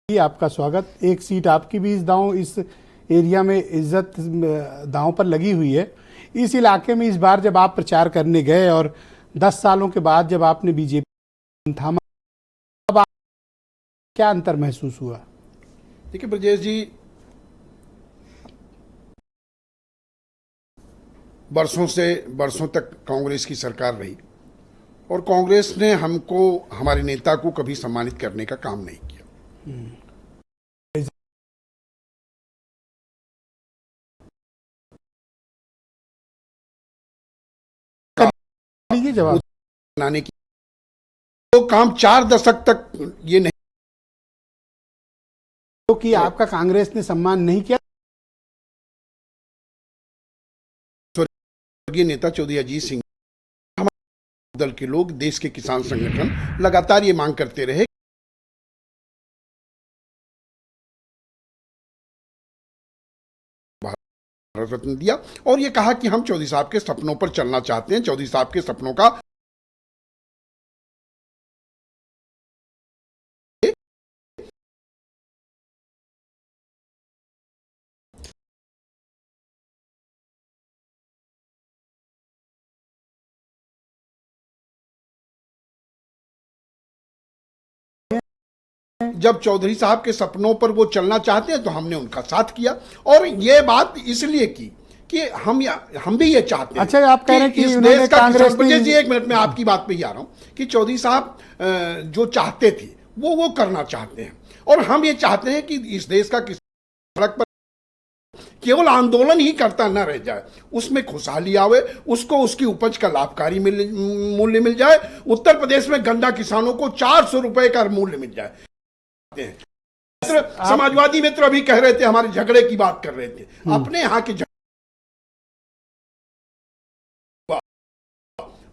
आपका स्वागत। एक सीट आपकी भी इस एरिया में इज्जत दांव पर लगी हुई है। इस इलाके में इस बार जब आप प्रचार करने गए और 10 सालों के बाद जब आपने बीजेपी थामा, अब आप क्या अंतर महसूस हुआ? देखिए ब्रजेश जी, बरसों तक कांग्रेस की सरकार रही और कांग्रेस ने हमको, हमारे नेता को कभी सम्मानित करने का काम नहीं किया। जवाब बनाने की तो काम 4 दशक तक ये नहीं कि आपका कांग्रेस ने सम्मान नहीं किया। स्वर्गीय नेता चौधरी अजीत सिंह, हमारे दल के लोग, देश के किसान संगठन लगातार ये मांग करते रहे भारत रत्न दिया और ये कहा कि हम चौधरी साहब के सपनों पर चलना चाहते हैं। चौधरी साहब के सपनों का जब चौधरी साहब के सपनों पर वो चलना चाहते हैं तो हमने उनका साथ किया और ये बात इसलिए की कि हम भी ये चाहते हैं। अच्छा, आप कह रहे हैं कि इस उन्होंने देश का कांग्रेस किसान, जी एक मिनट में आपकी बात पे ही आ रहा हूं कि चौधरी साहब जो चाहते थे वो करना चाहते हैं और हम ये चाहते हैं कि इस देश का किसान सड़क पर केवल आंदोलन ही करता न रह जाए, उसमें खुशहाली आवे, उसको उसकी उपज का लाभकारी मूल्य मिल जाए। उत्तर प्रदेश में गन्ना किसानों को 400 रुपए का मूल्य मिल जाए। समाजवादी मित्र अभी कह रहे थे, हमारे झगड़े की बात कर रहे थे, अपने यहाँ के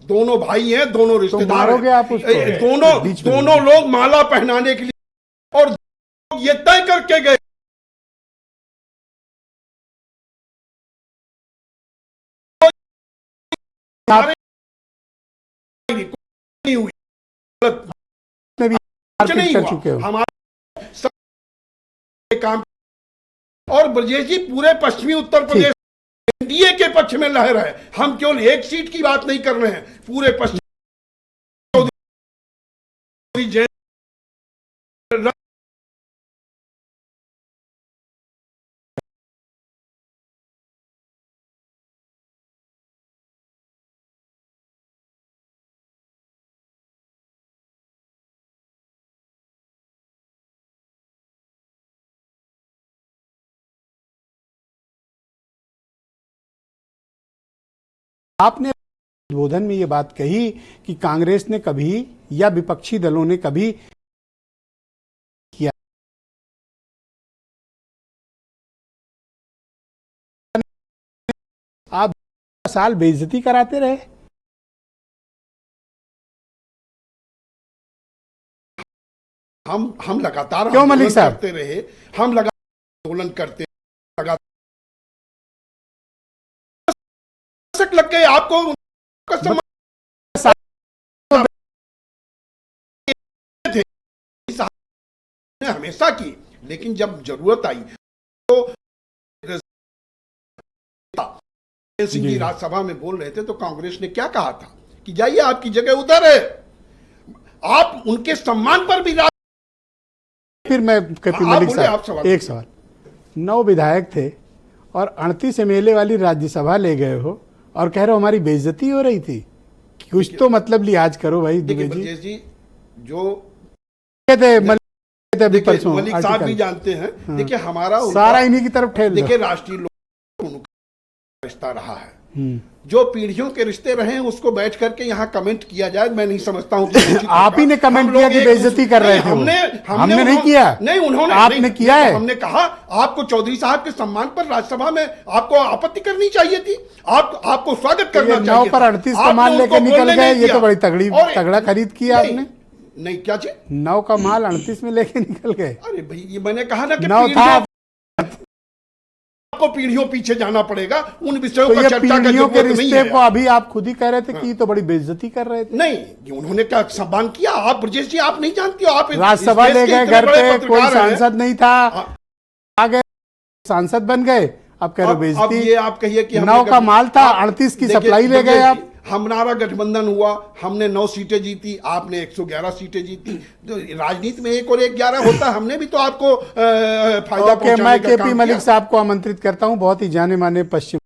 दोनों भाई हैं, दोनों रिश्तेदार हैं, दोनों लोग माला पहनाने के लिए और ये तय करके गए नहीं हुई, नहीं हुआ हमारे काम। और ब्रजेश जी, पूरे पश्चिमी उत्तर प्रदेश एनडीए के पक्ष में लहर है। हम केवल एक सीट की बात नहीं कर रहे हैं, पूरे पश्चिम आपने उद्बोधन में ये बात कही कि कांग्रेस ने कभी या विपक्षी दलों ने कभी किया, आप साल बेइज्जती कराते रहे। हम लगातार क्यों मलिक साहब करते रहे, हम लगातार आंदोलन करते लग गए आपको हमेशा की, लेकिन जब जरूरत आई तो सिंह जी राज्यसभा में बोल रहे थे तो कांग्रेस ने क्या कहा था कि जाइए, आपकी जगह उधर है, आप उनके सम्मान पर भी फिर मैं मलिक साहब एक सवाल, 9 विधायक थे और 38 एमएलए वाली राज्यसभा ले गए हो और कह रहे हो हमारी बेइज्जती हो रही थी। कुछ तो मतलब लिहाज करो भाई। दुबे जी जो कहते मलिक साहब भी जानते हैं। हाँ। देखिए हमारा सारा इन्हीं की तरफ ठेल, देखिए राष्ट्रीय लोक रिश्ता रहा है, जो पीढ़ियों के रिश्ते रहे हैं उसको बैठ करके यहाँ कमेंट किया जाए, मैं नहीं समझता हूँ कि आप ही ने कमेंट किया कि बेइज्जती कर रहे थे। हमने नहीं किया, नहीं उन्होंने, आपने किया है। हमने कहा आपको चौधरी साहब के सम्मान पर राज्यसभा में आपको आपत्ति करनी चाहिए थी, आपको स्वागत करना चाहिए। 9 पर 38 का माल लेकर निकल गए, ये तो बड़ी तगड़ा खरीद किया आपने। नहीं क्या चीज, 9 का माल 38 में लेके निकल गए। अरे भाई, ये मैंने कहा ना कि 9 था, आपको पीढ़ियों पीछे जाना पड़ेगा, उन विषयों तो पर ये चर्चा का पीढ़ियों के जरूरत नहीं रिश्ते है। को अभी आप खुद ही कह रहे थे कि ये तो बड़ी बेइज्जती कर रहे थे। नहीं, उन्होंने क्या सम्मान किया? आप ब्रजेश जी आप नहीं जानती हो, आप राज्यसभा इस ले देश के गए इतने घर बड़े पे, कोई पत्रकार हैं। सांसद नहीं था, आ गए सांसद बन गए, अब कह रहे हो अब ये बेइज्जती। आप कहिए कि हमने 9 का कभी- माल था, आप 38 की देखिए, सप्लाई ले गए ब्रजेश आप। जी, हमारा गठबंधन हुआ, हमने 9 सीटें जीती, आपने 111 सीटें जीती। तो राजनीति में 1 और 1 11 होता है, हमने भी तो आपको फायदा ओके, पहुंचाने मैं का केपी काम मलिक किया। साहब को आमंत्रित करता हूं, बहुत ही जाने माने पश्चिम